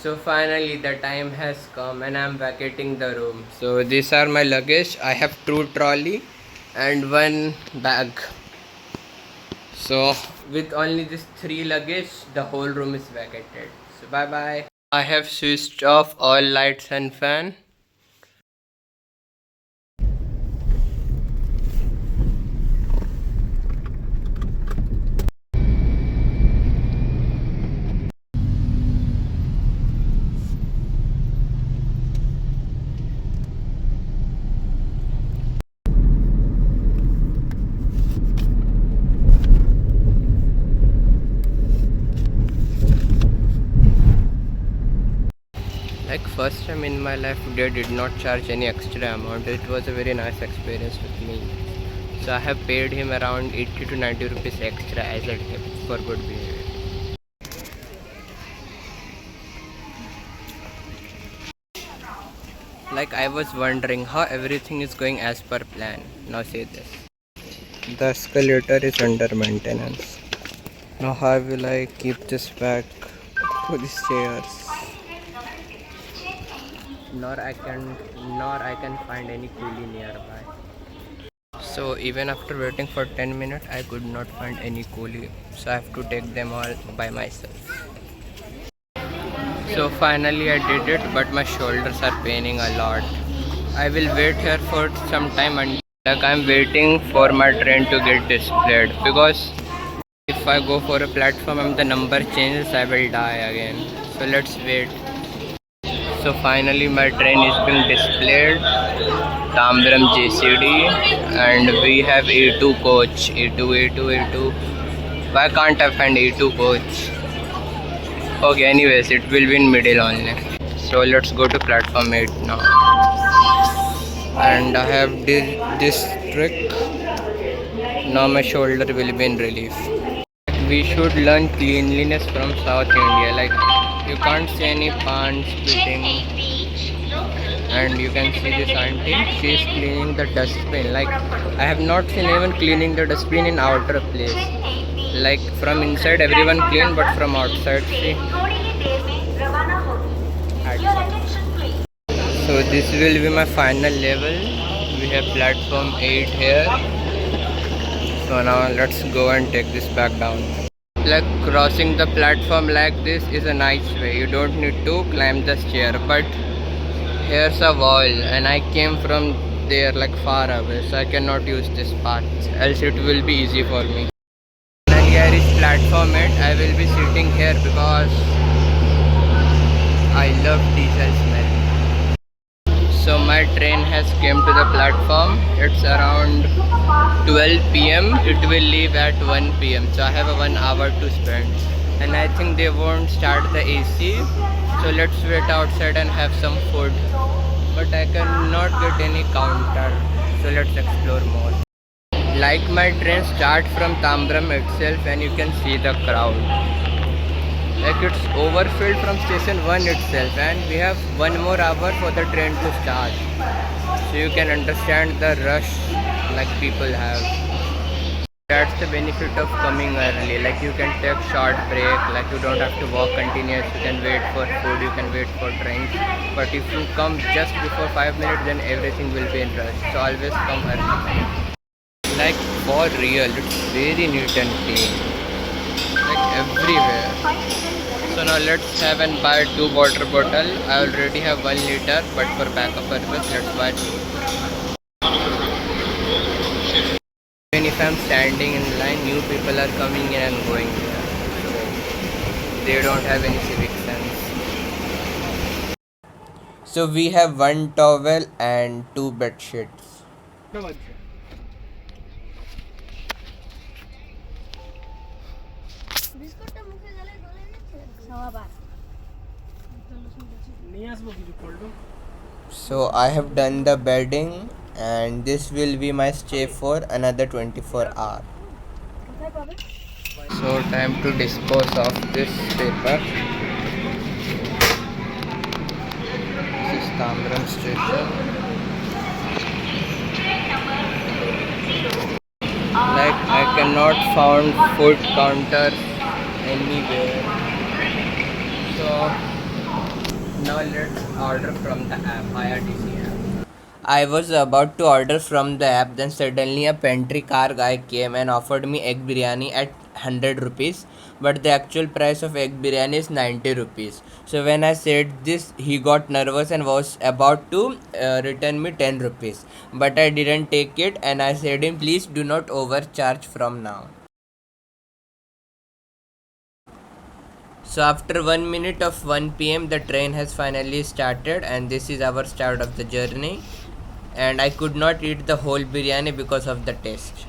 So finally the time has come and I'm vacating the room. So these are my luggage. I have 2 trolley and 1 bag. So with only these 3 luggage, the whole room is vacated. So bye bye. I have switched off all lights and fan. Like first time in my life they did not charge any extra amount. It was a very nice experience with me. So I have paid him around 80 to 90 rupees extra as a tip for good behavior. Like I was wondering how everything is going as per plan. Now say this. The escalator is under maintenance. Now how will I keep this back to the stairs? Nor I can find any coolie nearby. So even after waiting for 10 minutes I could not find any coolie. So I have to take them all by myself. So finally I did it, but my shoulders are paining a lot. I will wait here for some time until like I'm waiting for my train to get displayed, because if I go for a platform and the number changes I will die again. So let's wait. So finally my train is being displayed, Tambram JCD, and we have A2 coach. A2. Why can't I find A2 coach? Okay, anyways, it will be in middle only. So let's go to platform 8 now. And I have did this trick. Now my shoulder will be in relief. We should learn cleanliness from South India. Like you can't see any pan splitting, and you can see this auntie. She is cleaning the dustbin. Like I have not seen anyone cleaning the dustbin in outer place. Like from inside everyone clean, but from outside she. So this will be my final level. We have platform 8 here. So now let's go and take this back down. Like crossing the platform like this is a nice way. You don't need to climb the stair, but here's a wall and I came from there like far away, so I cannot use this path, else it will be easy for me. And here is platform 8. I will be sitting here because I love diesel smell. So my train has came to the platform. It's around 12 p.m. It will leave at 1 p.m. So I have a 1 hour to spend. And I think they won't start the AC. So let's wait outside and have some food. But I cannot get any counter. So let's explore more. Like my train starts from Tambram itself and you can see the crowd. Like it's overfilled from station 1 itself, and we have 1 more hour for the train to start. So you can understand the rush like people have. That's the benefit of coming early. Like you can take short break, like you don't have to walk continuous, you can wait for food, you can wait for drinks. But if you come just before 5 minutes, then everything will be in rush. So always come early. Like for real, it's very neat and clean. Like everywhere. So now let's have and buy 2 water bottle. I already have 1 liter, but for backup purpose, let's buy 2. Even if I'm standing in line, new people are coming in and going there. So they don't have any civic sense. So we have 1 towel and 2 bed sheets. So I have done the bedding, and this will be my stay for another 24 hours. So time to dispose of this paper. This is Tambram station. Like I cannot found food counter anywhere. So now let's order from the app, IRTC app. I was about to order from the app, then suddenly a pantry car guy came and offered me egg biryani at 100 rupees, but the actual price of egg biryani is 90 rupees. So when I said this, he got nervous and was about to return me 10 rupees. But I didn't take it and I said him, please do not overcharge from now. So after 1 minute of 1 p.m. the train has finally started and this is our start of the journey, and I could not eat the whole biryani because of the taste.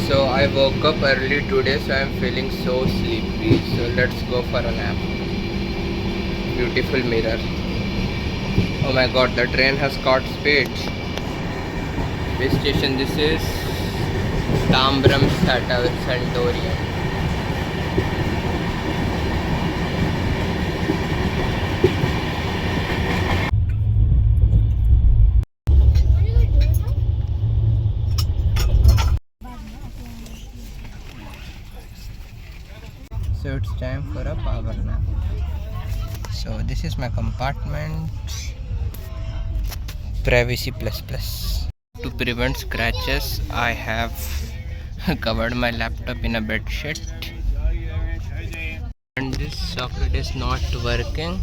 So I woke up early today, so I'm feeling so sleepy. So let's go for a nap. Beautiful mirror. Oh my god, the train has caught speed. Which station this is? Tambram Santorium. So it's time for a power nap. So this is my compartment. Privacy plus plus. To prevent scratches, I have covered my laptop in a bed sheet. And this socket is not working.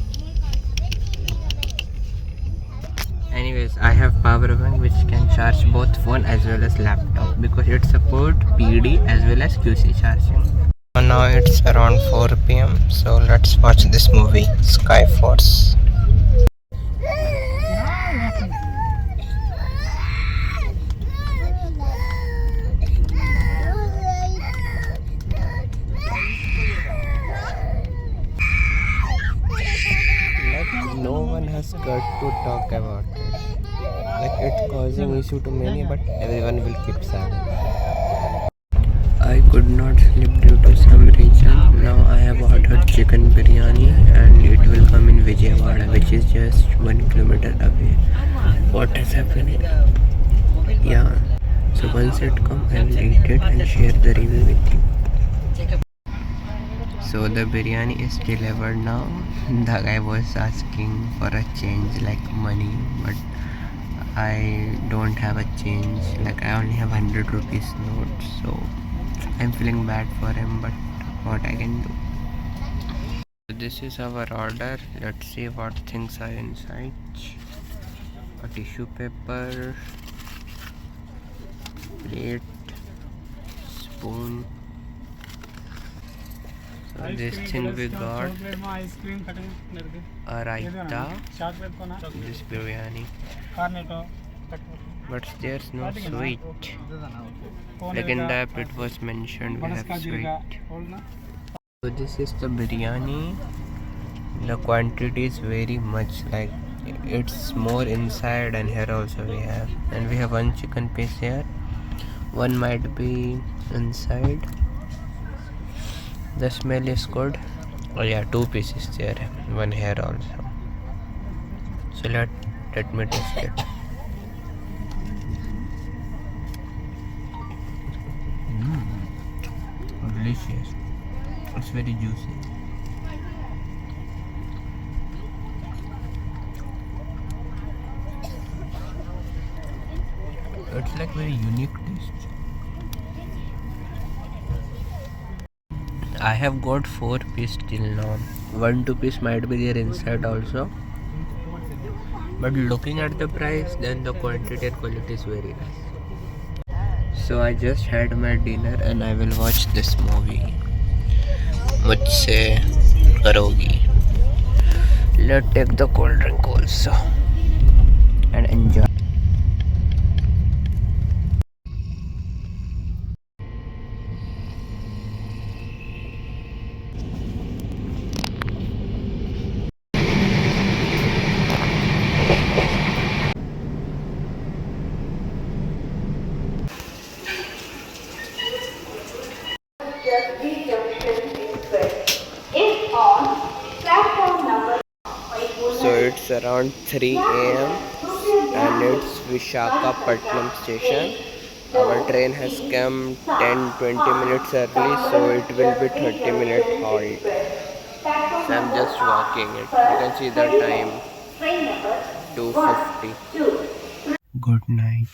Anyways, I have power bank which can charge both phone as well as laptop because it support PD as well as QC charging. So now it's around 4 p.m. So let's watch this movie, Skyforce. Like no one has got to talk about it. Like it's causing issue to many, but everyone will keep silent. I could not sleep due to some reason. Now I have ordered chicken biryani and it will come in Vijayawada, which is just 1 kilometer away. What is happening? Yeah. So once it comes, I will eat it and share the review with you. So the biryani is delivered now. The guy was asking for a change like money, but I don't have a change. Like I only have 100 rupees note, so I'm feeling bad for him, but what I can do. So this is our order. Let's see what things are inside. A tissue paper, plate, spoon. So this thing we got a raita, this biryani, but there's no sweet. Like in the app it was mentioned we have sweet. So this is the biryani. The quantity is very much, like it's more inside, and here also we have, and we have one chicken piece here. One might be inside. The smell is good. Oh yeah, 2 pieces there, one here also. So let me taste it. Delicious. It's very juicy. It's like very unique taste. I have got 4 pieces till now. 1-2 piece might be there inside also. But looking at the price, then the quantity and quality is very nice. So I just had my dinner and I will watch this movie. Mujhse karogi. Let's take the cold drink also and enjoy. is on platform number. So it's around 3 a.m. and it's Vishakhapatnam station. Our train has come 10-20 minutes early, so it will be 30-minute halt. So I'm just walking it. You can see the time, Train number 2:50. 2. Good night.